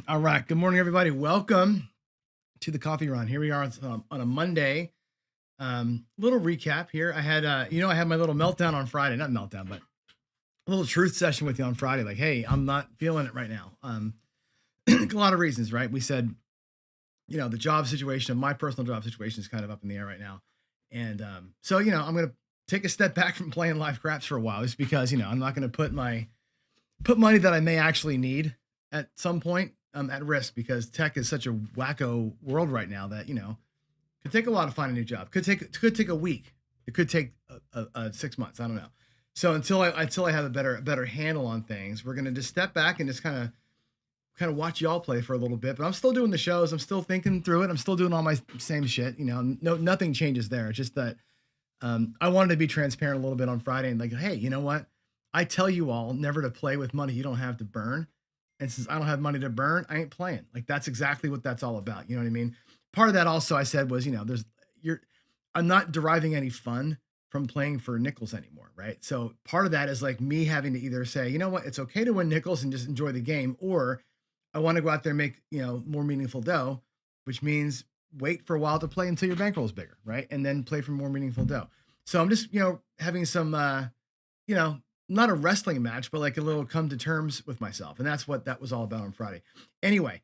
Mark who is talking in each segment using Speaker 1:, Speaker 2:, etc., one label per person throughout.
Speaker 1: All right. Good morning, everybody. Welcome to the coffee run. Here we are on a Monday. Little recap here. I had, I had my little meltdown on Friday. Not meltdown, but a little truth session with you on Friday. Like, hey, I'm not feeling it right now. A lot of reasons, right? We said, the job situation, my personal job situation is kind of up in the air right now. And so, I'm going to take a step back from playing live craps for a while, just because, I'm not going to put money that I may actually need at some point at risk, because tech is such a wacko world right now that could take a while to find a new job. Could take a week. It could take 6 months. I don't know. So until I have a better handle on things, we're gonna just step back and just kind of watch y'all play for a little bit. But I'm still doing the shows. I'm still thinking through it. I'm still doing all my same shit. Nothing changes there. It's just that I wanted to be transparent a little bit on Friday and like, hey, you know what? I tell you all never to play with money you don't have to burn. And since I don't have money to burn, I ain't playing. Like, that's exactly what that's all about. You know what I mean? Part of that also I said was, I'm not deriving any fun from playing for nickels anymore, right? So part of that is like me having to either say, you know what, it's okay to win nickels and just enjoy the game, or I want to go out there and make, more meaningful dough, which means wait for a while to play until your bankroll is bigger, right? And then play for more meaningful dough. So I'm just, having some, you know, not a wrestling match, but like a little come to terms with myself. And that's what that was all about on Friday. Anyway,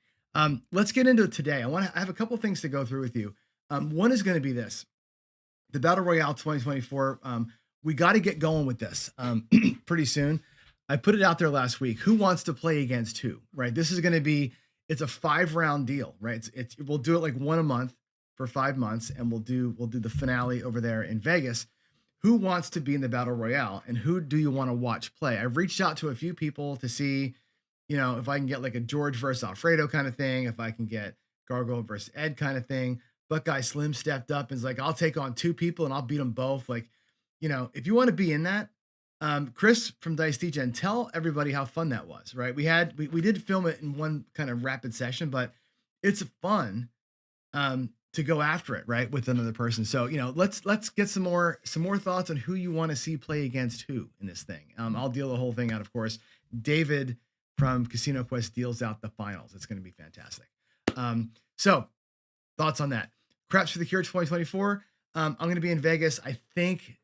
Speaker 1: let's get into it today. I have a couple things to go through with you. One is going to be this, the Battle Royale 2024. We got to get going with this pretty soon. I put it out there last week. Who wants to play against who, right? This is going to be, it's a 5-round deal, right? We'll do it like one a month for 5 months, and we'll do the finale over there in Vegas. Who wants to be in the Battle Royale, and who do you want to watch play? I've reached out to a few people to see, if I can get like a George versus Alfredo kind of thing, if I can get Gargoyle versus Ed kind of thing. Buckeye Slim stepped up and is like, I'll take on 2 people and I'll beat them both. Like, if you want to be in that, Chris from Dice Degen, tell everybody how fun that was, right? We did film it in one kind of rapid session, but it's fun to go after it, right, with another person. So, let's get some more thoughts on who you want to see play against who in this thing. I'll deal the whole thing out, of course. David from Casino Quest deals out the finals. It's going to be fantastic. So thoughts on that. Craps for the Cure 2024. I'm going to be in Vegas, I think,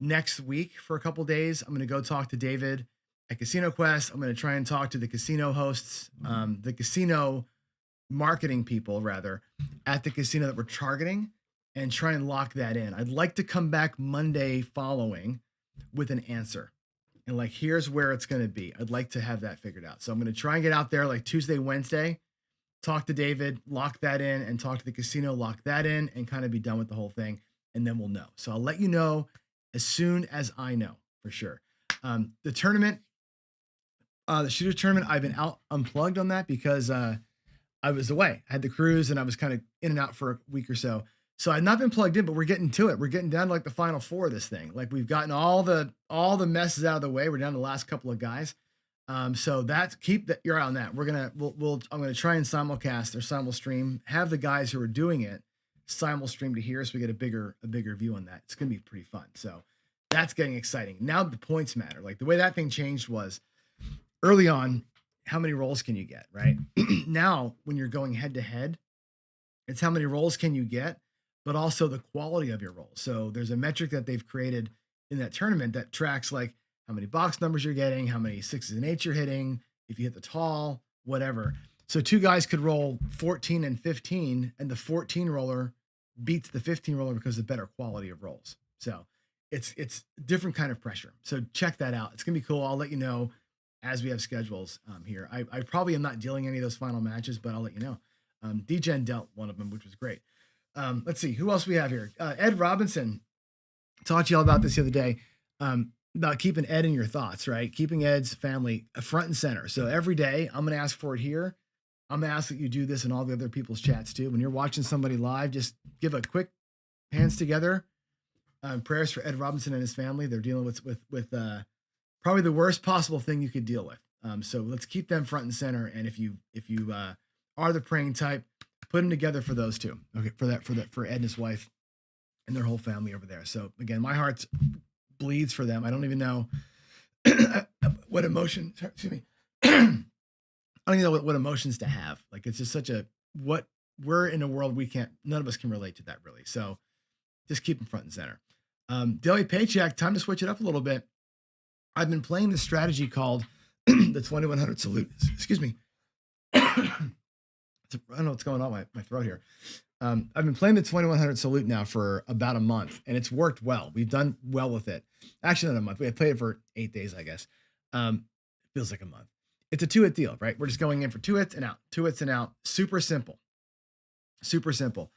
Speaker 1: next week for a couple days. I'm going to go talk to David at Casino Quest. I'm going to try and talk to the casino hosts, the casino marketing people rather, at the casino that we're targeting, and try and lock that in. I'd like to come back Monday following with an answer. And like, here's where it's going to be. I'd like to have that figured out. So I'm going to try and get out there like Tuesday, Wednesday, talk to David, lock that in, and talk to the casino, lock that in, and kind of be done with the whole thing. And then we'll know. So I'll let you know as soon as I know for sure. The tournament, the shooter tournament, I've been out unplugged on that because I was away. I had the cruise and I was kind of in and out for a week or so. So I've not been plugged in, but we're getting to it. We're getting down to like the final 4 of this thing. Like, we've gotten all the messes out of the way. We're down to the last couple of guys. So that's, keep that your eye on that. I'm going to try and simulcast or simulstream, have the guys who are doing it simulstream to here, so we get a bigger view on that. It's going to be pretty fun. So that's getting exciting. Now the points matter. Like, the way that thing changed was early on, how many rolls can you get, right? Now, when you're going head to head, it's how many rolls can you get, but also the quality of your rolls. So there's a metric that they've created in that tournament that tracks like how many box numbers you're getting, how many 6s and 8s you're hitting, if you hit the tall, whatever. So 2 guys could roll 14 and 15, and the 14 roller beats the 15 roller because of better quality of rolls. So it's different kind of pressure. So check that out. It's going to be cool. I'll let you know as we have schedules here. I probably am not dealing any of those final matches, but I'll let you know. Degen dealt one of them, which was great. Let's see who else we have here. Ed Robinson, talked to y'all about this the other day, about keeping Ed in your thoughts, right? Keeping Ed's family front and center. So every day I'm going to ask for it here. I'm going to ask that you do this in all the other people's chats too. When you're watching somebody live, just give a quick hands together. Prayers for Ed Robinson and his family. They're dealing with probably the worst possible thing you could deal with. So let's keep them front and center. And if you are the praying type, put them together for those two. Okay, for Ed and his wife and their whole family over there. So again, my heart bleeds for them. I don't even know what emotion. Excuse me. I don't even know what emotions to have. Like it's just such a what we're in a world none of us can relate to that really. So just keep them front and center. Daily paycheck, time to switch it up a little bit. I've been playing this strategy called the 2100 salute. Excuse me. I don't know what's going on my throat here. I've been playing the 2100 salute now for about a month, and it's worked well. We've done well with it. Actually, not a month. We had played it for 8 days, I guess. Feels like a month. It's a 2-hit deal, right? We're just going in for 2 hits and out, 2 hits and out. Super simple. Super simple.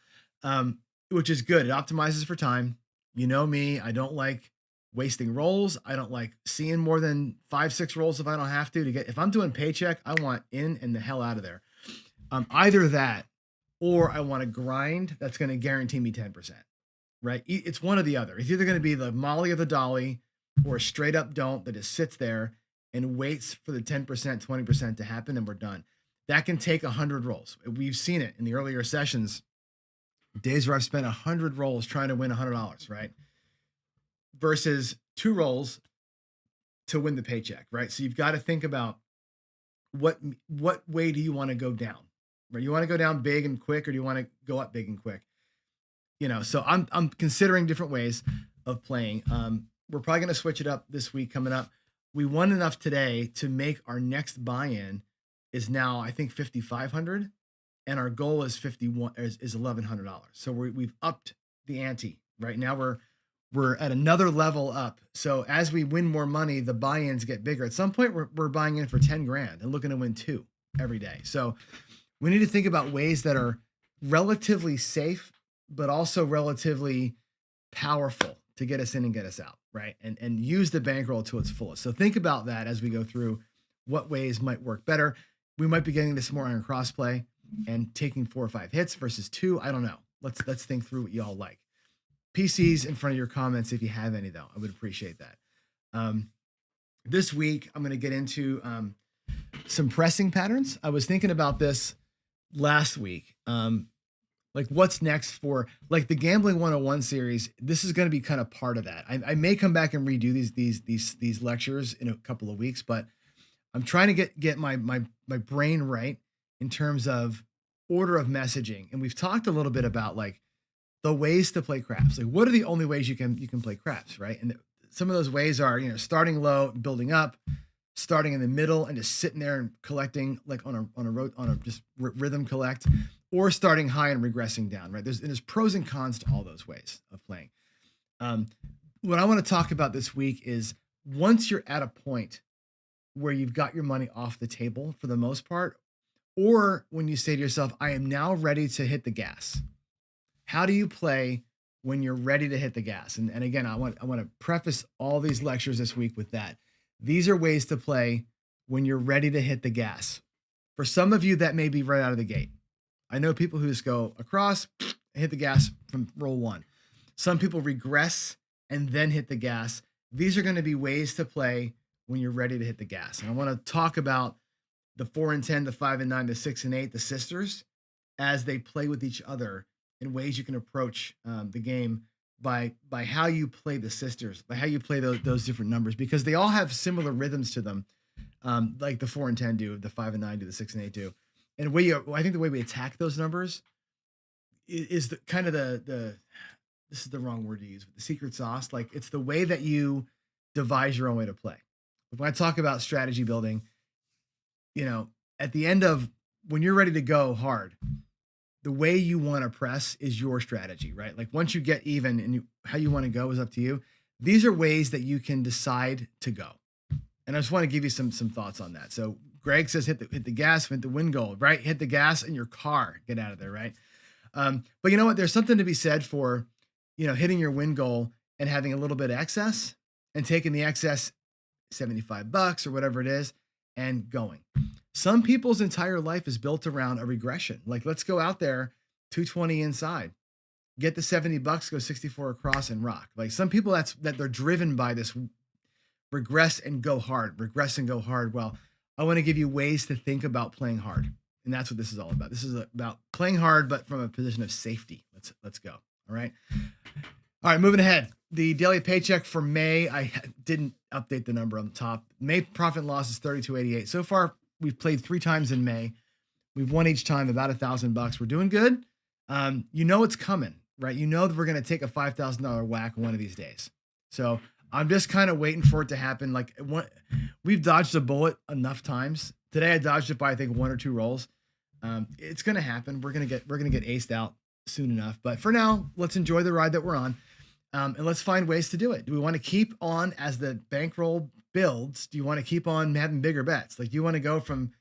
Speaker 1: Which is good. It optimizes for time. You know me, I don't like wasting rolls. I don't like seeing more than 5-6 rolls if I don't have to get. If I'm doing paycheck, I want in and the hell out of there. Either that, or I want a grind that's going to guarantee me 10%. Right? It's one or the other. It's either going to be the Molly or the Dolly, or a straight up don't that just sits there and waits for the 10%, 20% to happen, and we're done. That can take 100 rolls. We've seen it in the earlier sessions. Days where I've spent 100 rolls trying to win $100, right? Versus 2 rolls to win the paycheck, right? So you've got to think about what way do you want to go down, right? You want to go down big and quick, or do you want to go up big and quick? So I'm considering different ways of playing. We're probably going to switch it up this week coming up. We won enough today to make our next buy-in is now, I think, $5,500. And our goal is $1,100. So we've upped the ante. Right now we're at another level up. So as we win more money, the buy-ins get bigger. At some point, we're buying in for 10 grand and looking to win 2 every day. So we need to think about ways that are relatively safe, but also relatively powerful to get us in and get us out, right? And use the bankroll to its fullest. So think about that as we go through what ways might work better. We might be getting this more on crossplay and taking 4 or 5 hits versus 2. I don't know. Let's think through what y'all like. PCs in front of your comments if you have any, though. I would appreciate that. This week, I'm going to get into some pressing patterns. I was thinking about this last week. Like what's next for like the Gambling 101 series. This is going to be kind of part of that. I may come back and redo these lectures in a couple of weeks, but I'm trying to get my brain right in terms of order of messaging. And we've talked a little bit about like the ways to play craps. Like what are the only ways you can play craps, right? And some of those ways are, starting low, building up, starting in the middle and just sitting there and collecting like on a just rhythm collect, or starting high and regressing down, right? There's pros and cons to all those ways of playing. What I want to talk about this week is once you're at a point where you've got your money off the table for the most part, or when you say to yourself, I am now ready to hit the gas. How do you play when you're ready to hit the gas? And again, I want to preface all these lectures this week with that. These are ways to play when you're ready to hit the gas. For some of you, that may be right out of the gate. I know people who just go across, hit the gas from roll 1. Some people regress and then hit the gas. These are going to be ways to play when you're ready to hit the gas. And I want to talk about the 4 and 10, the 5 and 9, the 6 and 8, the sisters, as they play with each other in ways you can approach the game by how you play the sisters, by how you play those different numbers, because they all have similar rhythms to them, like the 4 and 10 do, the 5 and 9 do, the 6 and 8 do. And I think the way we attack those numbers is the kind of the this is the wrong word to use, but the secret sauce. Like it's the way that you devise your own way to play. When I talk about strategy building, at the end of when you're ready to go hard, the way you want to press is your strategy, right? Like once you get even and how you want to go is up to you. These are ways that you can decide to go. And I just want to give you some thoughts on that. So Greg says, hit the gas, hit the wind goal, right? Hit the gas in your car, get out of there, right? But you know what? There's something to be said for, hitting your win goal and having a little bit of excess and taking the excess $75 or whatever it is and going. Some people's entire life is built around a regression. Like, let's go out there, 220 inside, get the $70, go 64 across and rock. Like some people that they're driven by this regress and go hard. Well, I want to give you ways to think about playing hard. And that's what this is all about. This is about playing hard, but from a position of safety. Let's go. All right. All right. Moving ahead. The daily paycheck for May, I didn't update the number on the top. May profit and loss is 32.88. So far, we've played 3 times in May. We've won each time about $1,000. We're doing good. You know it's coming, right? You know that we're going to take a $5,000 whack one of these days. So I'm just kind of waiting for it to happen. Like we've dodged a bullet enough times. Today I dodged it by I think 1 or 2 rolls. It's going to happen. We're going to get aced out soon enough. But for now, let's enjoy the ride that we're on, and let's find ways to do it. Do we want to keep on as the bankroll builds? Do you want to keep on having bigger bets? Like, do you want to go from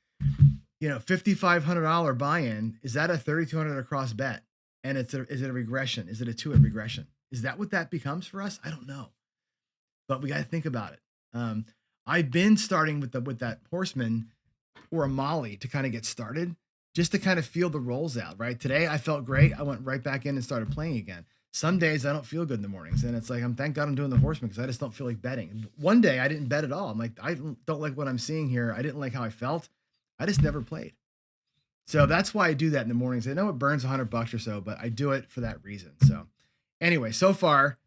Speaker 1: $5,500 buy-in? Is that a $3,200 across bet? And is it a regression? Is it a 2-hit regression? Is that what that becomes for us? I don't know, but we got to think about it. I've been starting with that horseman or a molly to kind of get started, just to kind of feel the rolls out. Right today, I felt great. I went right back in and started playing again. Some days I don't feel good in the mornings, and it's like thank God I'm doing the horseman because I just don't feel like betting. One day I didn't bet at all. I'm like, I don't like what I'm seeing here. I didn't like how I felt. I just never played. So that's why I do that in the mornings. I know it burns $100 or so, but I do it for that reason. So anyway, so far,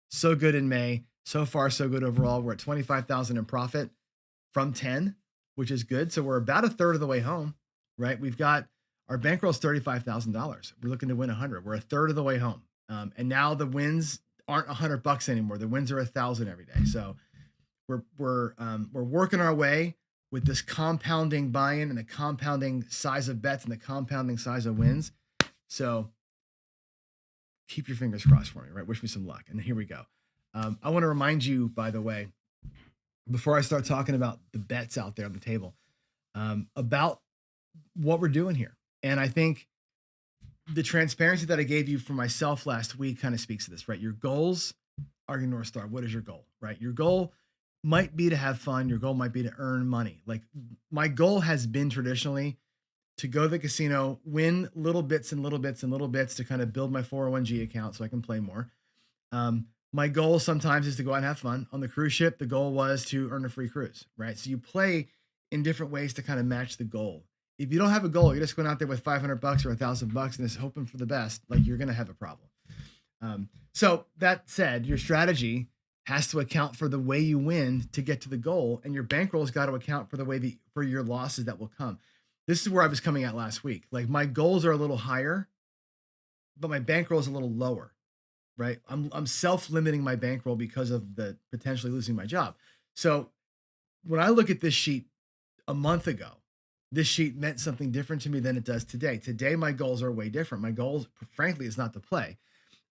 Speaker 1: so good in May. So far, so good overall. We're at 25,000 in profit from 10, which is good. So we're about a third of the way home, right? We've got our bankroll is $35,000. We're looking to win 100. We're a third of the way home. And now the wins aren't $100 anymore. The wins are 1,000 every day. So we're working our way with this compounding buy-in and the compounding size of bets and the compounding size of wins. So keep your fingers crossed for me, right? Wish me some luck. And here we go. I want to remind you, by the way, before I start talking about the bets out there on the table, about what we're doing here. And I think the transparency that I gave you for myself last week kind of speaks to this, right? Your goals are your North Star. What is your goal, right? Your goal might be to have fun. Your goal might be to earn money. Like my goal has been traditionally to go to the casino, win little bits and little bits and little bits to kind of build my 401g account so I can play more. My goal sometimes is to go out and have fun. On the cruise ship, the goal was to earn a free cruise, right? So you play in different ways to kind of match the goal. If you don't have a goal, you're just going out there with $500 or $1,000 and just hoping for the best, like you're going to have a problem. So that said, your strategy has to account for the way you win to get to the goal, and your bankroll has got to account for the way for your losses that will come. This is where I was coming at last week. Like my goals are a little higher, but my bankroll is a little lower, right? I'm self-limiting my bankroll because of the potentially losing my job. So when I look at this sheet a month ago, this sheet meant something different to me than it does today. Today, my goals are way different. My goals, frankly, is not to play.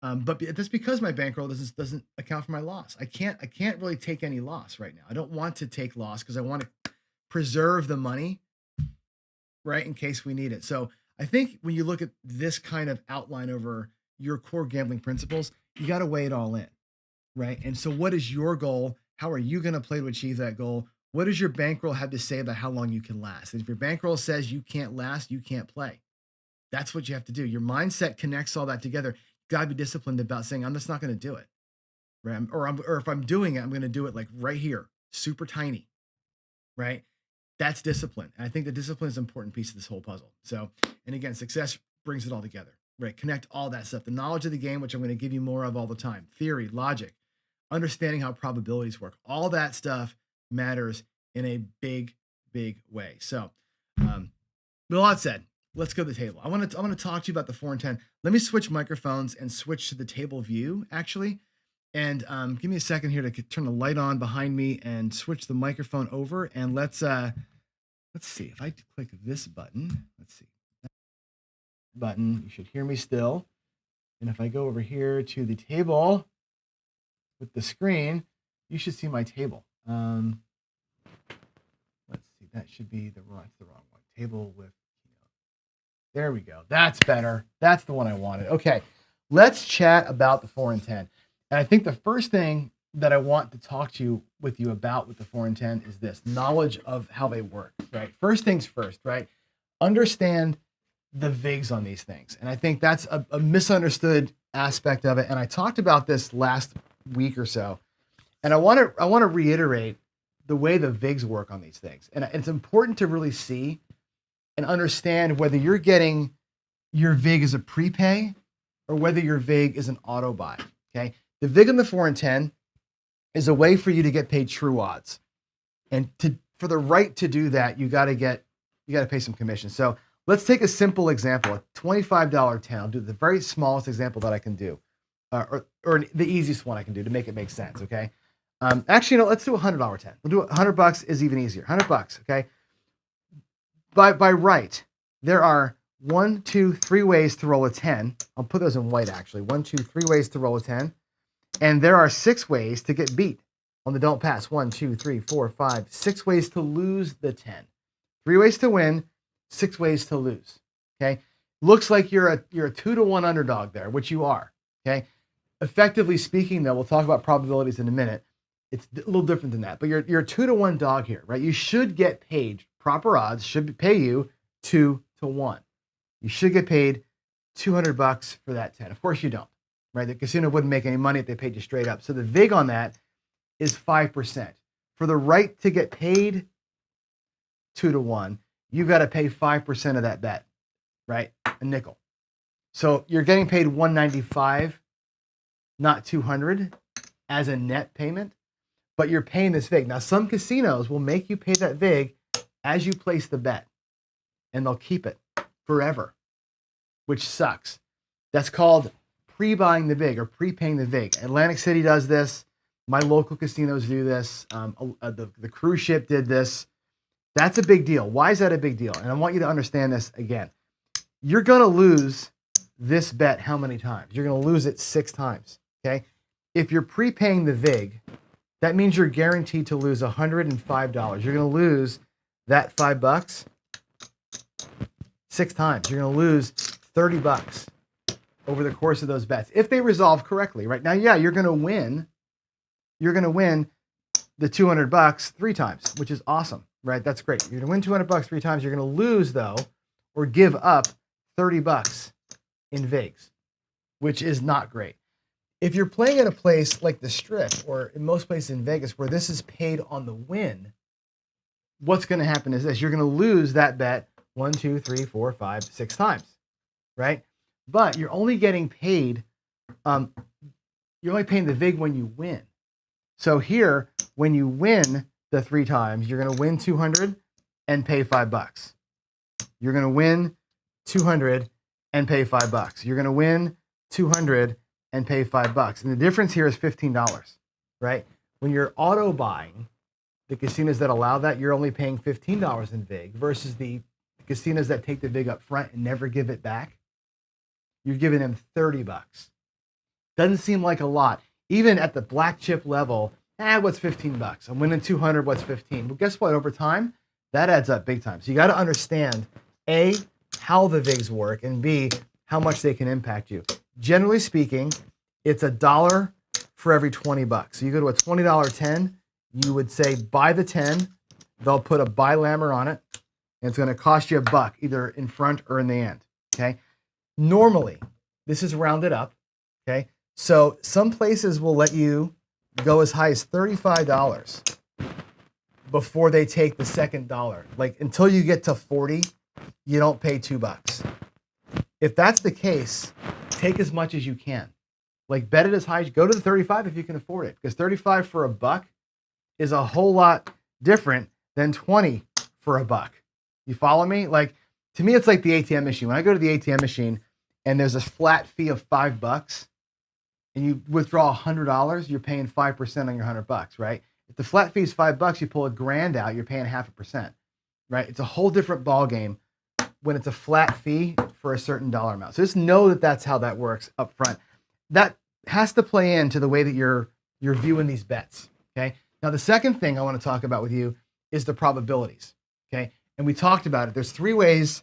Speaker 1: But that's because my bankroll doesn't account for my loss. I can't really take any loss right now. I don't want to take loss because I want to preserve the money, right, in case we need it. So I think when you look at this kind of outline over your core gambling principles, you got to weigh it all in, right? And so what is your goal? How are you going to play to achieve that goal? What does your bankroll have to say about how long you can last? And if your bankroll says you can't last, you can't play. That's what you have to do. Your mindset connects all that together. You got to be disciplined about saying, I'm just not going to do it. Right? Or if I'm doing it, I'm going to do it like right here, super tiny, right? That's discipline. And I think the discipline is an important piece of this whole puzzle. So, and again, success brings it all together, right? Connect all that stuff. The knowledge of the game, which I'm going to give you more of all the time, theory, logic, understanding how probabilities work, all that stuff matters in a big, big way. So, with a lot said, let's go to the table. I want to talk to you about the 4 and 10. Let me switch microphones and switch to the table view, actually. And give me a second here to turn the light on behind me and switch the microphone over. And let's see if I click this button. Let's see. Button. You should hear me still. And if I go over here to the table with the screen, you should see my table. Let's see. That should be the wrong one. Table with. There we go. That's better. That's the one I wanted. Okay, let's chat about the 4 and 10. And I think the first thing that I want to talk with you about with the 4 and 10 is this knowledge of how they work, right? First things first, right? Understand the VIGs on these things. And I think that's a misunderstood aspect of it. And I talked about this last week or so. And I want to reiterate the way the VIGs work on these things. And it's important to really see and understand whether you're getting your VIG as a prepay or whether your VIG is an auto buy, okay? The VIG on the 4 and 10 is a way for you to get paid true odds. And for the right to do that, you got to get you got to pay some commission. So let's take a simple example, a $25 10. I'll do the very smallest example that I can do, or the easiest one I can do to make it make sense. Okay. Actually, let's do a $100 10. We'll do $100 is even easier. $100. Okay. By right, there are 1, 2, 3 ways to roll a 10. I'll put those in white actually. 1, 2, 3 ways to roll a 10. And there are 6 ways to get beat on the don't pass. 1, 2, 3, 4, 5, 6 ways to lose the 10. 3 ways to win, 6 ways to lose. Okay. Looks like you're a 2-to-1 underdog there, which you are. Okay. Effectively speaking, though, we'll talk about probabilities in a minute. It's a little different than that, but you're a 2-to-1 dog here, right? You should get paid. Proper odds should pay you 2-to-1. You should get paid $200 for that 10. Of course you don't, right? The casino wouldn't make any money if they paid you straight up. So the vig on that is 5%. For the right to get paid 2-to-1, you've got to pay 5% of that bet, right? A nickel. So you're getting paid $195, not $200 as a net payment, but you're paying this vig. Now, some casinos will make you pay that vig as you place the bet, and they'll keep it forever, which sucks. That's called pre-buying the vig or prepaying the vig. Atlantic City does this. My local casinos do this. The cruise ship did this. That's a big deal. Why is that a big deal? And I want you to understand this again. You're going to lose this bet how many times? You're going to lose it 6 times, okay? If you're prepaying the vig, that means you're guaranteed to lose $105. You're going to lose that $5 6 times. You're going to lose $30 over the course of those bets if they resolve correctly. Right now, yeah, you're going to win. You're going to win the $200 3 times, which is awesome, right? That's great. You're going to win $200 3 times. You're going to lose though, or give up $30 in vigs, which is not great. If you're playing at a place like the Strip or in most places in Vegas where this is paid on the win, what's going to happen is this. You're going to lose that bet 1, 2, 3, 4, 5, 6 times, right? But you're only getting paid, you're only paying the vig when you win. So here, when you win the 3 times, you're going to win 200 and pay $5. You're going to win 200 and pay $5. You're going to win 200 and pay $5. And the difference here is $15, right? When you're auto buying, the casinos that allow that, you're only paying $15 in vig versus the casinos that take the vig up front and never give it back. You're giving them $30. Doesn't seem like a lot. Even at the black chip level, what's $15? I'm winning 200, what's 15? Well, guess what? Over time, that adds up big time. So you got to understand, A, how the VIGs work, and B, how much they can impact you. Generally speaking, it's $1 for every $20. So you go to a $20 10, you would say buy the 10, they'll put a buy lammer on it, and it's going to cost you $1, either in front or in the end, okay? Normally, this is rounded up, okay? So some places will let you go as high as $35 before they take the second dollar. Like until you get to 40, you don't pay $2. If that's the case, take as much as you can. Like bet it as high, go to the 35 if you can afford it, because 35 for $1 is a whole lot different than 20 for $1. You follow me? Like to me, it's like the ATM machine. When I go to the ATM machine and there's a flat fee of $5 and you withdraw $100, you're paying 5% on your $100, right? If the flat fee is $5, you pull $1,000 out, you're paying 0.5%, right? It's a whole different ball game when it's a flat fee for a certain dollar amount. So just know that that's how that works up front. That has to play into the way that you're viewing these bets, okay? Now, the second thing I want to talk about with you is the probabilities, okay? And we talked about it. There's 3 ways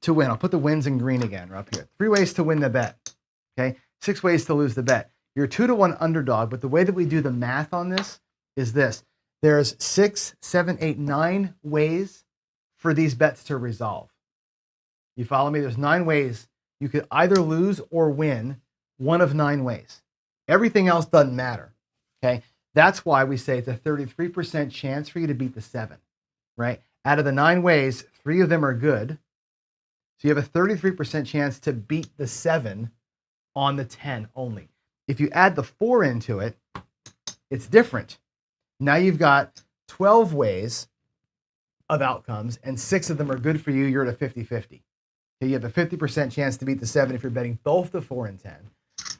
Speaker 1: to win. I'll put the wins in green again, right up here. 3 ways to win the bet, okay? 6 ways to lose the bet. You're a 2-to-1 underdog, but the way that we do the math on this is this. There's 6, 7, 8, 9 ways for these bets to resolve. You follow me? There's 9 ways. You could either lose or win one of 9 ways. Everything else doesn't matter, okay? That's why we say it's a 33% chance for you to beat the 7, right? Out of the 9 ways, 3 of them are good. So you have a 33% chance to beat the 7 on the 10 only. If you add the 4 into it, it's different. Now you've got 12 ways of outcomes, and 6 of them are good for you, you're at a 50-50. Okay, you have a 50% chance to beat the 7 if you're betting both the 4 and 10,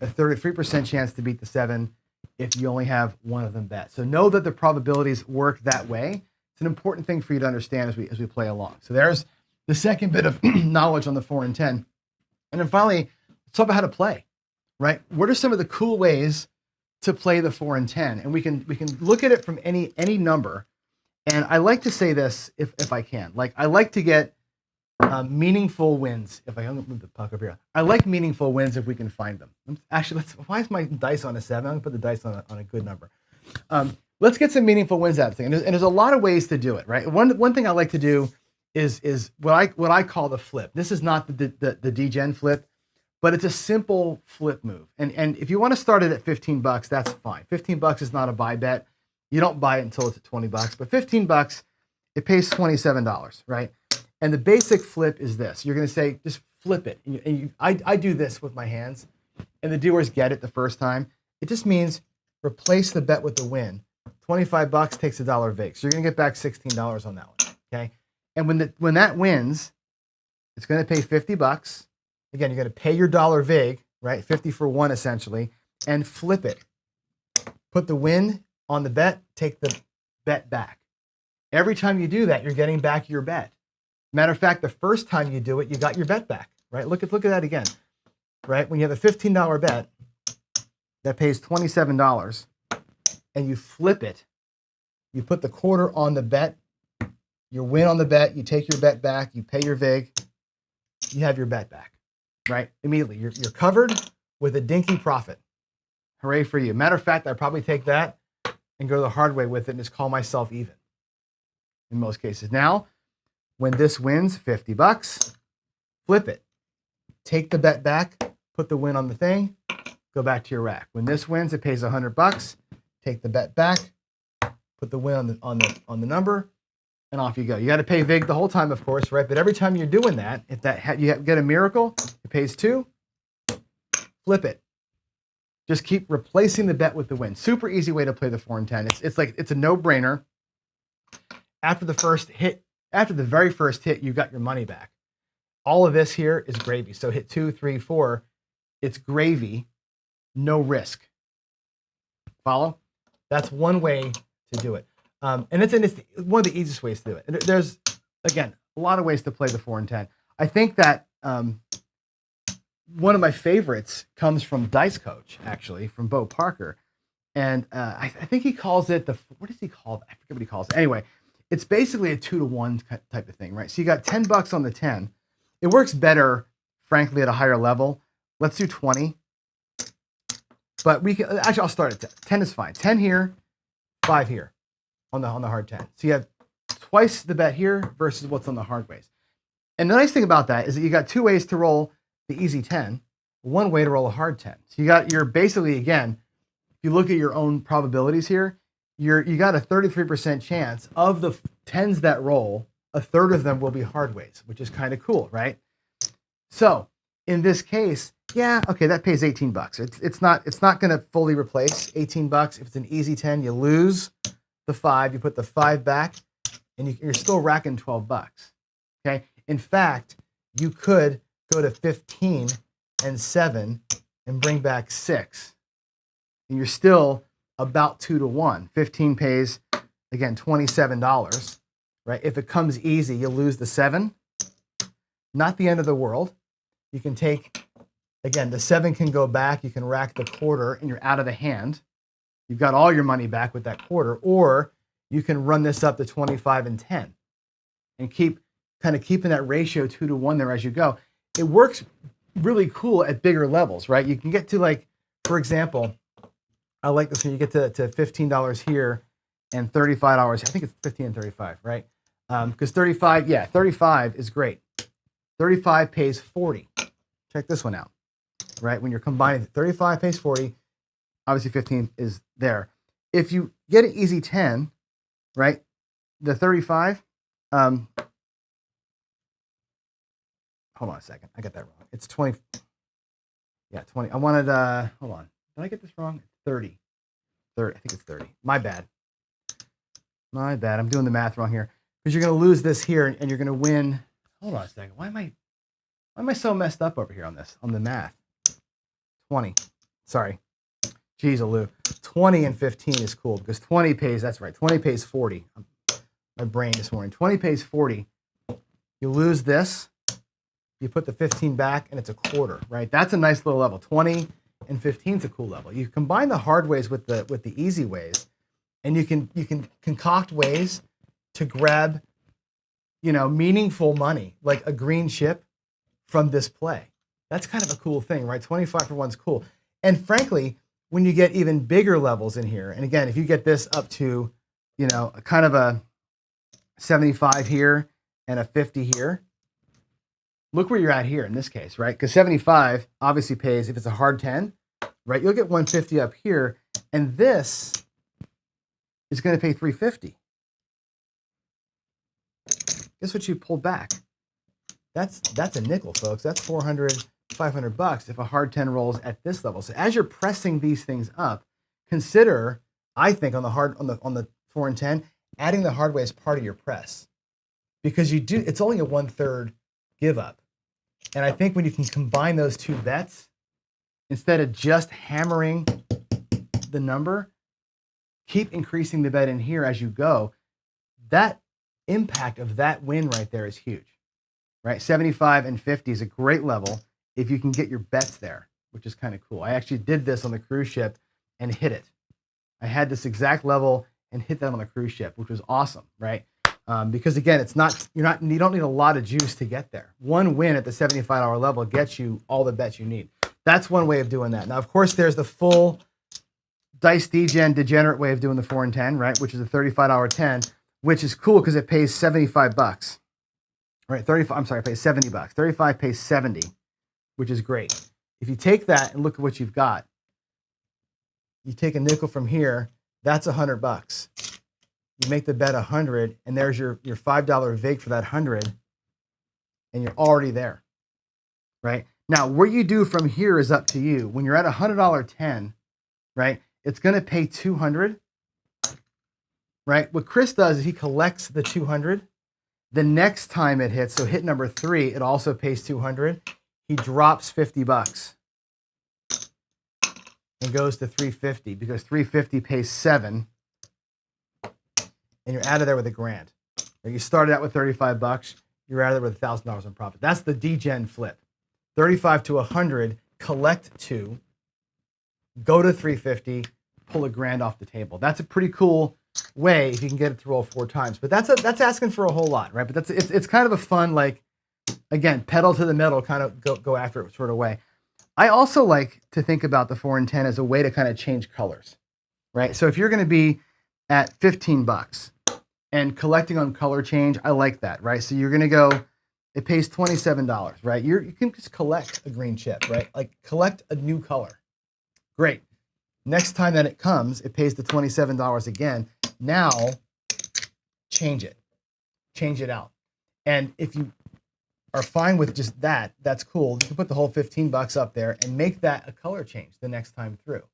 Speaker 1: a 33% chance to beat the 7 if you only have one of them bet. So know that the probabilities work that way. It's an important thing for you to understand as we play along. So there's the second bit of knowledge on the 4 and 10. And then finally, let's talk about how to play, right? What are some of the cool ways to play the 4 and 10? And we can look at it from any number. And I like to say this if I can. Like, I like to get meaningful wins. If I move the puck up here, I like meaningful wins if we can find them. Actually, why is my dice on a 7? I'm gonna put the dice on a good number. Let's get some meaningful wins out of the thing. And there's a lot of ways to do it, right? One thing I like to do is what I call the flip. This is not the degen flip, but it's a simple flip move. And if you want to start it at $15, that's fine. $15 is not a buy bet. You don't buy it until it's at $20, but $15, it pays $27, right? And the basic flip is this. You're going to say, just flip it. I do this with my hands, and the doers get it the first time. It just means replace the bet with the win. $25 takes $1 vig. So you're going to get back $16 on that one, okay? And when that wins, it's going to pay $50. Again, you're going to pay your $1 vig, right? 50 for 1 essentially, and flip it. Put the win on the bet, take the bet back. Every time you do that, you're getting back your bet. Matter of fact, the first time you do it, you got your bet back, right? Look at that again, right? When you have a $15 bet that pays $27 and you flip it, you put the quarter on the bet, your win on the bet, you take your bet back, you pay your vig, you have your bet back, right? Immediately, you're covered with a dinky profit. Hooray for you. Matter of fact, I'd probably take that and go the hard way with it and just call myself even in most cases. Now, when this wins $50, flip it. Take the bet back, put the win on the thing, go back to your rack. When this wins, it pays $100. Take the bet back, put the win on the number, and off you go. You got to pay vig the whole time, of course, right? But every time you're doing that, if you get a miracle, it pays 2. Flip it. Just keep replacing the bet with the win. Super easy way to play the 4 and 10. It's a no-brainer. After the very first hit, you got your money back. All of this here is gravy. So hit 2, 3, 4, it's gravy, no risk. Follow? That's one way to do it. And it's one of the easiest ways to do it. There's, again, a lot of ways to play the 4 and 10. I think that one of my favorites comes from Dice Coach, actually, from Bo Parker. And I think he calls it what does he call it? I forget what he calls it. Anyway, it's basically a 2-to-1 type of thing, right? So you got $10 on the 10. It works better, frankly, at a higher level. Let's do 20. But I'll start at 10. 10 is fine. 10 here, 5 here on the hard 10. So you have twice the bet here versus what's on the hard ways. And the nice thing about that is that you got 2 ways to roll the easy 10, 1 way to roll a hard 10. So you're basically, again, if you look at your own probabilities here, you got a 33% chance of the 10s that roll, a third of them will be hard ways, which is kind of cool, right? So in this case, yeah, okay, that pays $18. It's not going to fully replace $18. If it's an easy 10, you lose the 5, you put the 5 back, and you're still racking $12. Okay. In fact, you could go to 15 and 7 and bring back 6, and you're still about 2-to-1. 15 pays, again, $27, right? If it comes easy, you'll lose the 7. Not the end of the world. You can take, again, the 7 can go back. You can rack the quarter, and you're out of the hand. You've got all your money back with that quarter, or you can run this up to 25 and 10 and keeping that ratio 2-to-1 there as you go. It works really cool at bigger levels, right? You can get to, like, for example, I like this when you get to $15 here and $35. I think it's 15 and 35, right? Because 35 is great. 35 pays 40. Check this one out, right? When you're combining 35 pays 40, obviously 15 is there. If you get an easy 10, right? The 35, hold on a second. I got that wrong. It's 20. Yeah, 20. I wanted, hold on. Did I get this wrong? 30. I think it's 30. My bad. I'm doing the math wrong here. because you're going to lose this here and you're going to win. Hold on a second. Why am I so messed up over here on the math? 20. Sorry. Geez, Alou. 20 and 15 is cool because 20 pays, that's right, 20 pays 40. My brain this morning. 20 pays 40. You lose this. You put the 15 back and it's a quarter, right? That's a nice little level. 20 and 15 is a cool level. You combine the hard ways with the easy ways, and you can concoct ways to grab, meaningful money, like a green chip from this play. That's kind of a cool thing, right? 25 for one's cool. And frankly, when you get even bigger levels in here, and again, if you get this up to, kind of a 75 here and a 50 here, look where you're at here in this case, right? Because 75 obviously pays, if it's a hard 10, right? You'll get 150 up here, and this is going to pay 350. Guess what you pulled back? That's a nickel, folks. That's 400, 500 bucks if a hard 10 rolls at this level. So as you're pressing these things up, consider, I think, on the 4 and 10, adding the hard way as part of your press, because it's only a 1/3 give up. And I think when you can combine those two bets, instead of just hammering the number, keep increasing the bet in here as you go. That impact of that win right there is huge, right? 75 and 50 is a great level if you can get your bets there, which is kind of cool. I actually did this on the cruise ship and hit it. I had this exact level and hit that on the cruise ship, which was awesome, right? Because again, you don't need a lot of juice to get there. One win at the $75 level gets you all the bets you need. That's one way of doing that. Now, of course, there's the full dice degenerate way of doing the 4 and 10, right? Which is a $35 10, which is cool because it pays 75 bucks, right? It pays 70 bucks. 35 pays 70, which is great. If you take that and look at what you've got, you take a nickel from here, that's 100 bucks. You make the bet 100, and there's your $5 vig for that 100, and you're already there, right? Now, what you do from here is up to you. When you're at a $100 10, right, it's going to pay 200, right? What Chris does is he collects the 200. The next time it hits, so hit number 3, it also pays 200. He drops 50 bucks and goes to 350 because 350 pays 7. And you're out of there with $1,000. You started out with 35 bucks. You're out of there with $1,000 in profit. That's the degen flip. 35 to 100, collect 2, go to 350, pull $1,000 off the table. That's a pretty cool way if you can get it to roll 4 times. But that's asking for a whole lot, right? But it's kind of a fun, like, again, pedal to the metal, kind of go after it sort of way. I also like to think about the 4 and 10 as a way to kind of change colors, right? So if you're going to be at 15 bucks and collecting on color change, I like that, right? So you're going to go, it pays $27, right? You can just collect a green chip, right? Like collect a new color. Great. Next time that it comes, it pays the $27 again. Now, change it out. And if you are fine with just that, that's cool. You can put the whole 15 bucks up there and make that a color change the next time through.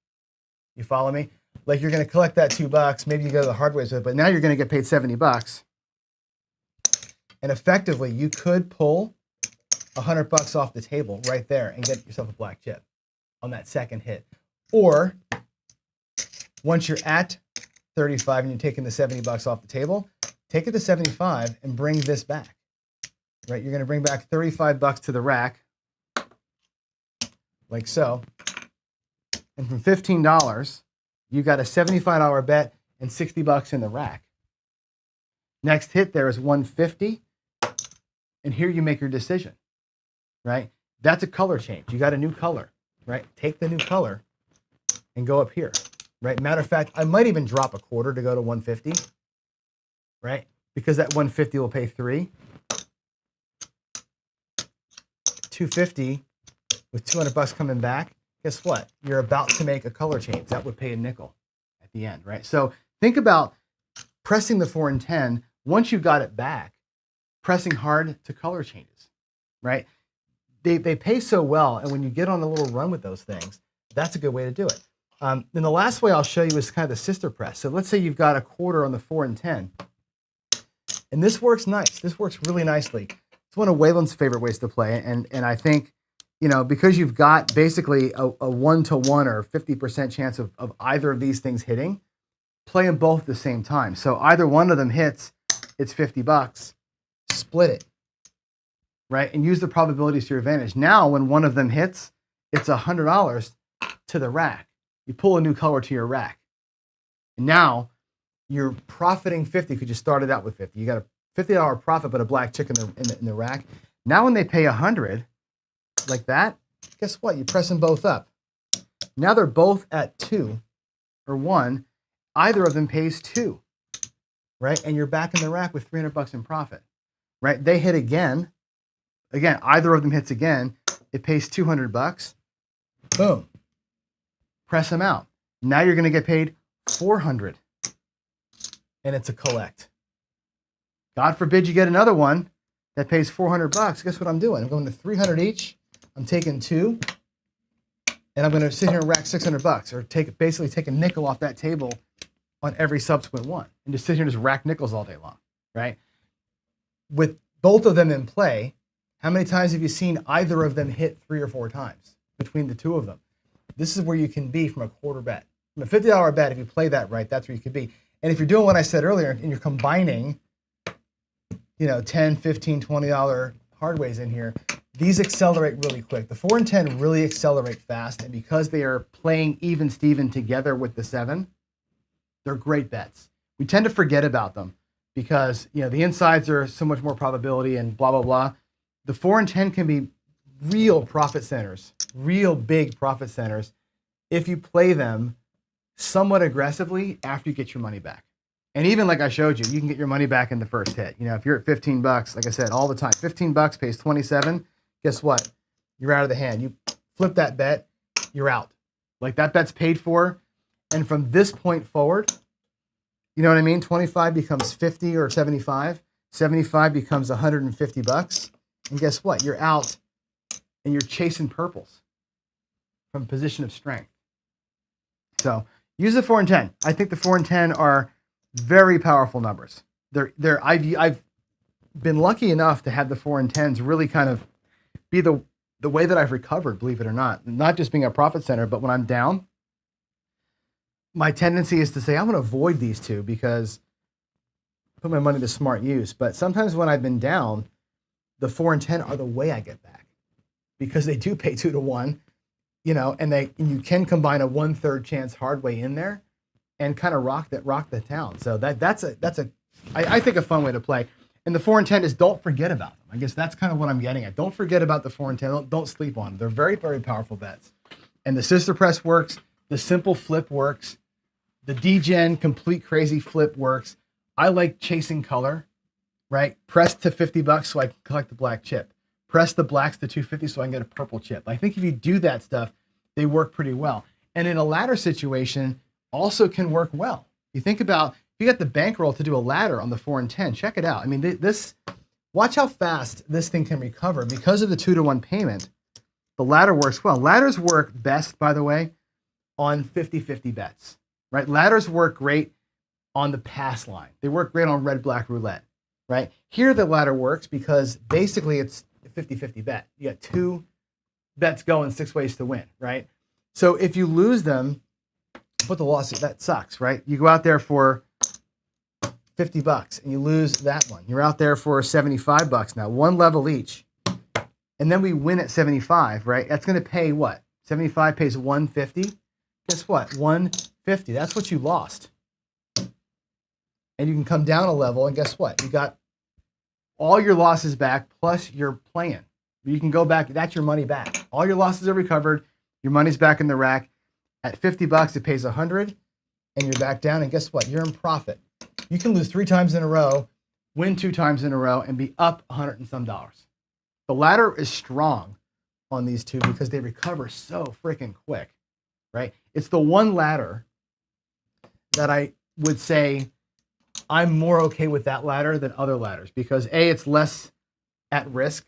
Speaker 1: You follow me? Like you're going to collect that $2, maybe you go to the hard ways with it, but now you're going to get paid 70 bucks. And effectively, you could pull $100 off the table right there and get yourself a black chip on that second hit. Or once you're at 35 and you're taking the 70 bucks off the table, take it to 75 and bring this back. Right? You're going to bring back 35 bucks to the rack, like so. And from $15, you got a $75 bet and 60 bucks in the rack. Next hit there is 150, and here you make your decision, right? That's a color change. You got a new color, right? Take the new color and go up here, right? Matter of fact, I might even drop a quarter to go to 150, right? Because that 150 will pay 3. 250 with 200 bucks coming back. Guess what? You're about to make a color change. That would pay a nickel at the end, right? So think about pressing the 4 and 10. Once you've got it back, pressing hard to color changes, right? They pay so well, and when you get on a little run with those things, that's a good way to do it. Then the last way I'll show you is kind of the sister press. So let's say you've got a quarter on the 4 and 10. And this works nice. This works really nicely. It's one of Waylon's favorite ways to play. And I think, because you've got basically a 1-to-1 or 50% chance of either of these things hitting, play them both at the same time. So either one of them hits, it's $50, split it, right? And use the probabilities to your advantage. Now, when one of them hits, it's $100 to the rack. You pull a new color to your rack. And now you're profiting 50 because you started out with 50. You got a $50 profit, but a black chick in the rack. Now when they pay 100, like that, guess what? You press them both up. Now they're both at 2 or 1. Either of them pays 2, right? And you're back in the rack with $300 in profit, right? They hit again. Again, either of them hits again. It pays $200. Boom. Press them out. Now you're going to get paid $400. And it's a collect. God forbid you get another one that pays $400. Guess what I'm doing? I'm going to 300 each. I'm taking 2. And I'm going to sit here and rack $600 or basically take a nickel off that table on every subsequent one and just sit here and just rack nickels all day long, right? With both of them in play, how many times have you seen either of them hit 3 or 4 times between the two of them? This is where you can be from a quarter bet. From a $50 bet, if you play that right, that's where you could be. And if you're doing what I said earlier and you're combining, $10, $15, $20 hardways in here, these accelerate really quick. The 4 and 10 really accelerate fast, and because they are playing even Steven together with the 7, they're great bets. We tend to forget about them because the insides are so much more probability and blah, blah, blah. The 4 and 10 can be real profit centers, real big profit centers if you play them somewhat aggressively after you get your money back. And even like I showed you, you can get your money back in the first hit. If you're at $15, like I said, all the time, $15 pays 27. Guess what? You're out of the hand. You flip that bet, you're out. Like that bet's paid for. And from this point forward, you know what I mean? 25 becomes 50 or 75. 75 becomes $150. And guess what? You're out and you're chasing purples from a position of strength. So use the 4 and 10. I think the 4 and 10 are very powerful numbers. I've been lucky enough to have the 4 and 10s really kind of be the way that I've recovered, believe it or not. Not just being a profit center, but when I'm down, my tendency is to say, I'm going to avoid these two because I put my money to smart use. But sometimes when I've been down, the 4 and 10 are the way I get back because they do pay 2 to 1, and you can combine a 1/3 chance hard way in there and kind of rock the town. So that's I think a fun way to play. And the 4 and 10 is don't forget about them. I guess that's kind of what I'm getting at. Don't forget about the 4 and 10. Don't sleep on them. They're very, very powerful bets. And the sister press works. The simple flip works. The D-Gen complete crazy flip works. I like chasing color, right? Press to $50 so I can collect the black chip. Press the blacks to 250 so I can get a purple chip. I think if you do that stuff, they work pretty well. And in a ladder situation, also can work well. You think about, if you got the bankroll to do a ladder on the 4 and 10, check it out. I mean, watch how fast this thing can recover. Because of the 2 to 1 payment, the ladder works well. Ladders work best, by the way, on 50-50 bets, right? Ladders work great on the pass line. They work great on red-black roulette, right? Here the ladder works because basically it's a 50-50 bet. You got 2 bets going 6 ways to win, right? So if you lose them, put the loss, that sucks, right? You go out there for $50 and you lose that one. You're out there for $75 now, 1 level each. And then we win at 75, right? That's going to pay what? 75 pays 150. Guess what? 150. That's what you lost. And you can come down a level and guess what? You got all your losses back plus you're playing. You can go back. That's your money back. All your losses are recovered. Your money's back in the rack. At $50, it pays 100, and you're back down. And guess what? You're in profit. You can lose 3 times in a row, win 2 times in a row, and be up $100 and some. The ladder is strong on these two because they recover so freaking quick, right? It's the one ladder that I would say I'm more okay with that ladder than other ladders because A, it's less at risk,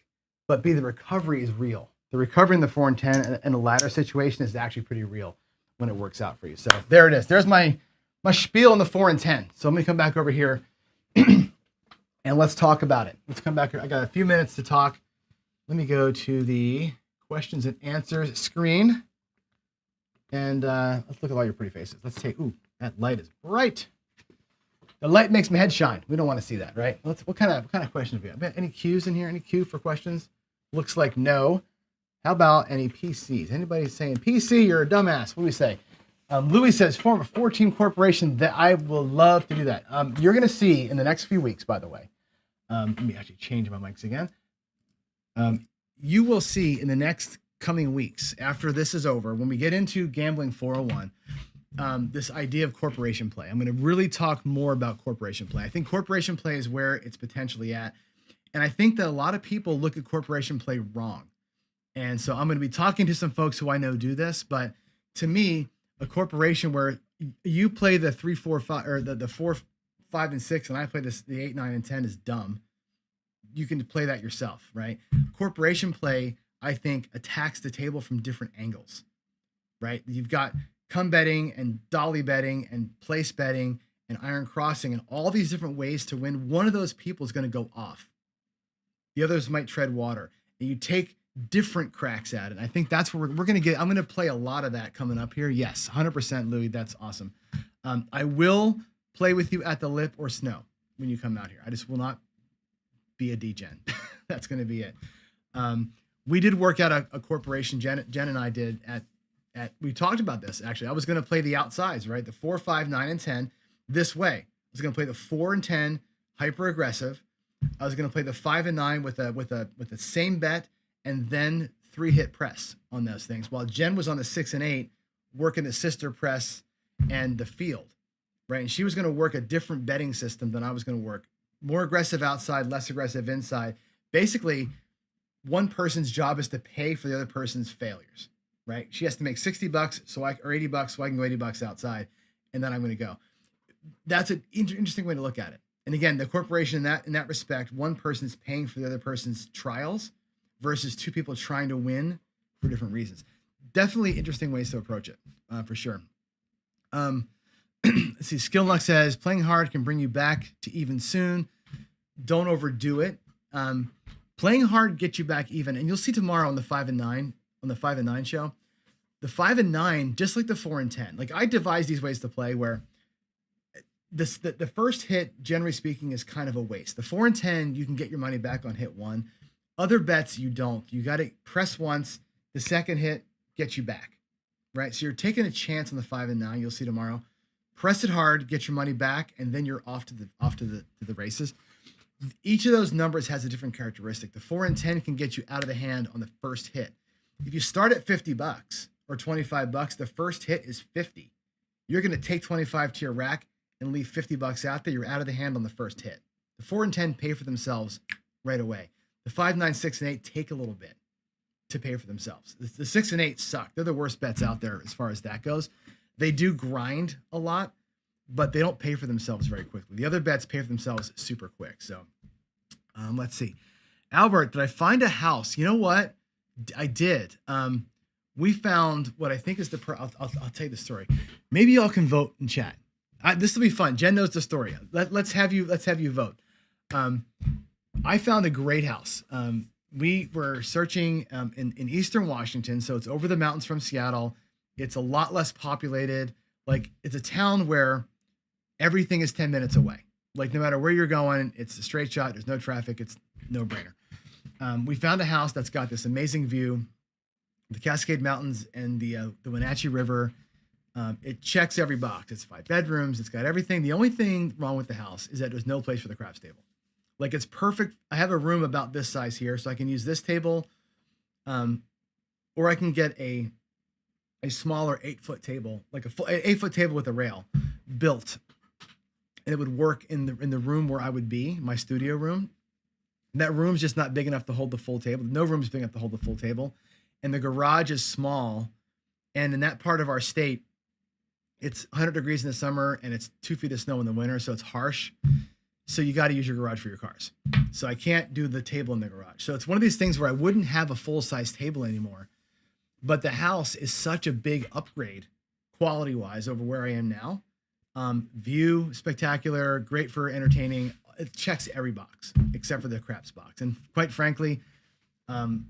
Speaker 1: but B, the recovery is real. The recovery in the 4 and 10 in a ladder situation is actually pretty real when it works out for you. So there it is. There's my spiel on the 4 and 10. So let me come back over here and let's talk about it. Let's come back here. I got a few minutes to talk. Let me go to the questions and answers screen. And let's look at all your pretty faces. Let's take, ooh, that light is bright. The light makes my head shine. We don't want to see that, right? What kind of questions have we got? Any Q's in here? Any Q for questions? Looks like no. How about any PCs? Anybody saying PC, you're a dumbass? What do we say? Louis says, form a 4-team corporation. That I will love to do that. You're going to see in the next few weeks, by the way. Let me actually change my mics again. You will see in the next coming weeks, after this is over, when we get into Gambling 401, this idea of corporation play. I'm going to really talk more about corporation play. I think corporation play is where it's potentially at. And I think that a lot of people look at corporation play wrong. And so I'm going to be talking to some folks who I know do this, but to me, a corporation where you play the 3, 4, 5, or the 4, 5, and 6, and I play the 8, 9, and 10 is dumb. You can play that yourself, right? Corporation play, I think, attacks the table from different angles, right? You've got come betting and dolly betting and place betting and iron crossing and all these different ways to win. One of those people is going to go off. The others might tread water. And you take different cracks at it. I think that's where we're going to get. I'm going to play a lot of that coming up here. Yes, 100%, Louis. That's awesome. I will play with you at the lip or snow when you come out here. I just will not be a degen. That's going to be it. We did work out a corporation. Jen and I did we talked about this actually. I was going to play the outsides, right? The 4, 5, 9, and 10 this way. I was going to play the 4 and 10 hyper aggressive. I was going to play the 5 and 9 with the same bet and then 3-hit press on those things, while Jen was on the 6 and 8 working the sister press and the field, right? And she was going to work a different betting system than I was going to work. More aggressive outside, less aggressive inside. Basically, one person's job is to pay for the other person's failures, right? She has to make $60 or $80 so I can go $80 outside, and then I'm going to go. That's an interesting way to look at it. And again, the corporation in that respect, one person's paying for the other person's trials versus two people trying to win for different reasons. Definitely interesting ways to approach it, for sure. Let's see. Skill Luck says playing hard can bring you back to even soon. Don't overdo it. Playing hard gets you back even, and you'll see tomorrow on the 5 and 9 show. The 5 and 9, just like the 4 and 10. Like I devised these ways to play where the first hit, generally speaking, is kind of a waste. The 4 and 10, you can get your money back on hit 1. Other bets, you don't. You got to press once. The second hit gets you back, right? So you're taking a chance on the 5 and 9. You'll see tomorrow. Press it hard, get your money back, and then you're off to the races. Each of those numbers has a different characteristic. The 4 and 10 can get you out of the hand on the first hit. If you start at $50 or $25, the first hit is 50. You're going to take 25 to your rack and leave $50 out there. You're out of the hand on the first hit. The 4 and 10 pay for themselves right away. The 5, 9, 6, and 8 take a little bit to pay for themselves. The 6 and 8 suck. They're the worst bets out there as far as that goes. They do grind a lot, but they don't pay for themselves very quickly. The other bets pay for themselves super quick. So let's see. Albert, did I find a house? You know what? I did. We found what I think is I'll tell you the story. Maybe y'all can vote in chat. This will be fun. Jen knows the story. Let's have you vote. I found a great house. We were searching in Eastern Washington, so it's over the mountains from Seattle. It's a lot less populated. Like it's a town where everything is 10 minutes away. Like no matter where you're going, it's a straight shot. There's no traffic. It's no brainer. We found a house that's got this amazing view, the Cascade Mountains and the Wenatchee River. It checks every box. It's 5 bedrooms. It's got everything. The only thing wrong with the house is that there's no place for the craps table. Like it's perfect. I have a room about this size here, so I can use this table, or I can get a smaller 8-foot table, like a 8-foot table with a rail built, and it would work in the room where I would be, my studio room. And that room's just not big enough to hold the full table. No room's big enough to hold the full table, and the garage is small. And in that part of our state, it's 100 degrees in the summer and it's 2 feet of snow in the winter, so it's harsh. So you got to use your garage for your cars. So I can't do the table in the garage. So it's one of these things where I wouldn't have a full-size table anymore. But the house is such a big upgrade quality-wise over where I am now. View, spectacular, great for entertaining. it checks every box except for the craps box. And quite frankly, I'm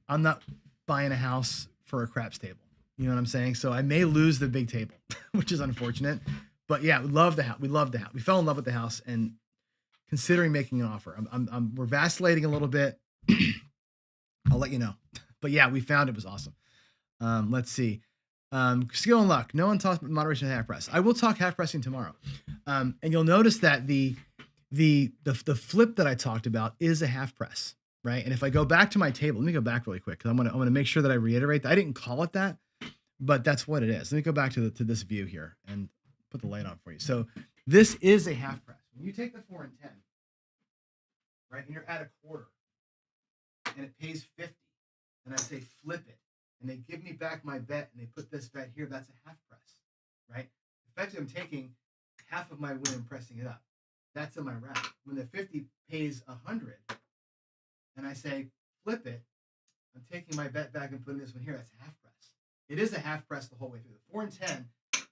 Speaker 1: not buying a house for a craps table. You know what I'm saying? So I may lose the big table, which is unfortunate. But yeah, we love the house. We love the house. We fell in love with the house and considering making an offer. We're vacillating a little bit. I'll let you know. But yeah, we found it was awesome. Let's see. Skill and luck. No one talks about moderation of half press. I will talk half pressing tomorrow. And you'll notice that the flip that I talked about is a half press, right? And if I go back to my table, let me go back really quick because I'm gonna make sure that I reiterate that. I didn't call it that, but that's what it is. Let me go back to this view here and put the light on for you. So this is a half press. When you take the 4 and 10, right, and you're at a quarter, and it pays 50, and I say flip it, and they give me back my bet, and they put this bet here, that's a half press, right? Effectively, I'm taking half of my win and pressing it up. That's in my round. When the 50 pays 100, and I say flip it, I'm taking my bet back and putting this one here, that's a half press. It is a half press the whole way through. The 4 and 10,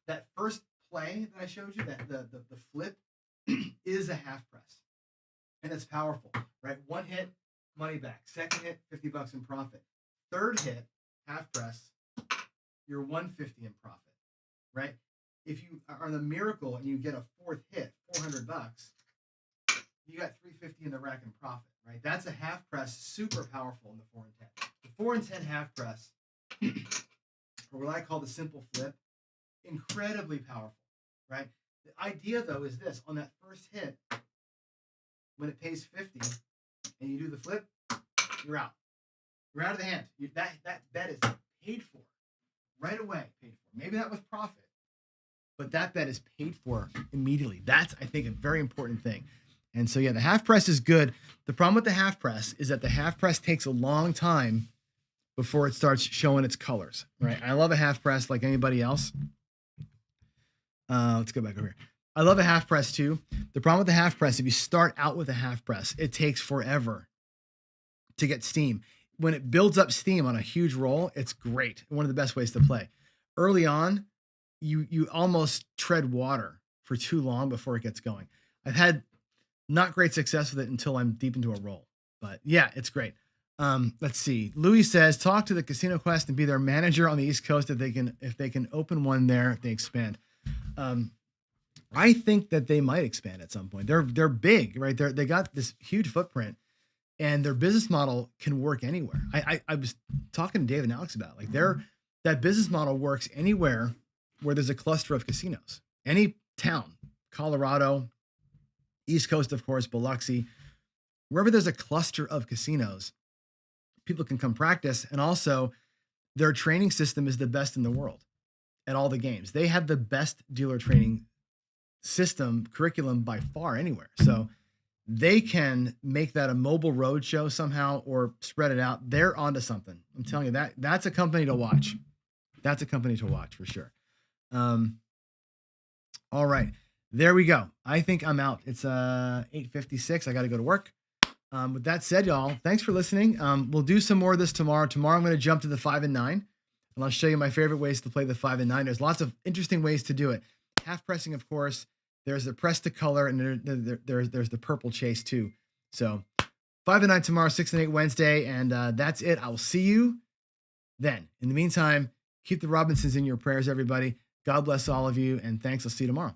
Speaker 1: that first play that I showed you, that the flip is a half press. And it's powerful, right? One hit, money back. Second hit, $50 in profit. Third hit, half press, you're $150 in profit, right? If you are the miracle and you get a fourth hit, $400, you got $350 in the rack in profit, right? That's a half press, super powerful in the 4 and 10. The 4 and 10 half press, or what I call the simple flip, incredibly powerful, right? The idea though is this: on that first hit, when it pays 50 and you do the flip, you're out. You're out of the hand. That bet is paid for right away. Paid for. Maybe that was profit, but that bet is paid for immediately. That's, I think, a very important thing. And so, yeah, the half press is good. The problem with the half press is that the half press takes a long time before it starts showing its colors, right? I love a half press like anybody else. Let's go back over here. I love a half press too. The problem with the half press, if you start out with a half press, it takes forever to get steam. When it builds up steam on a huge roll, it's great. One of the best ways to play. Early on, you almost tread water for too long before it gets going. I've had not great success with it until I'm deep into a roll. But yeah, it's great. Let's see. Louis says, talk to the Casino Quest and be their manager on the East Coast if they can open one there, if they expand. I think that they might expand at some point. They're big, right? They got this huge footprint, and their business model can work anywhere. I was talking to Dave and Alex about it. Like that business model works anywhere where there's a cluster of casinos. Any town, Colorado, East Coast, of course, Biloxi, wherever there's a cluster of casinos, people can come practice. And also their training system is the best in the world at all the games. They have the best dealer training system curriculum by far anywhere. So they can make that a mobile road show somehow or spread it out. They're onto something. I'm telling you, that's a company to watch. That's a company to watch for sure. All right, there we go. I think I'm out. It's 8:56. I got to go to work. With that said, y'all, thanks for listening. We'll do some more of this tomorrow. Tomorrow I'm going to jump to the 5 and 9, and I'll show you my favorite ways to play the 5 and 9. There's lots of interesting ways to do it. Half pressing, of course. There's the press to color, and there's the purple chase too. So 5 and 9 tomorrow, 6 and 8 Wednesday, and that's it. I will see you then. In the meantime, keep the Robinsons in your prayers, everybody. God bless all of you, and thanks. I'll see you tomorrow.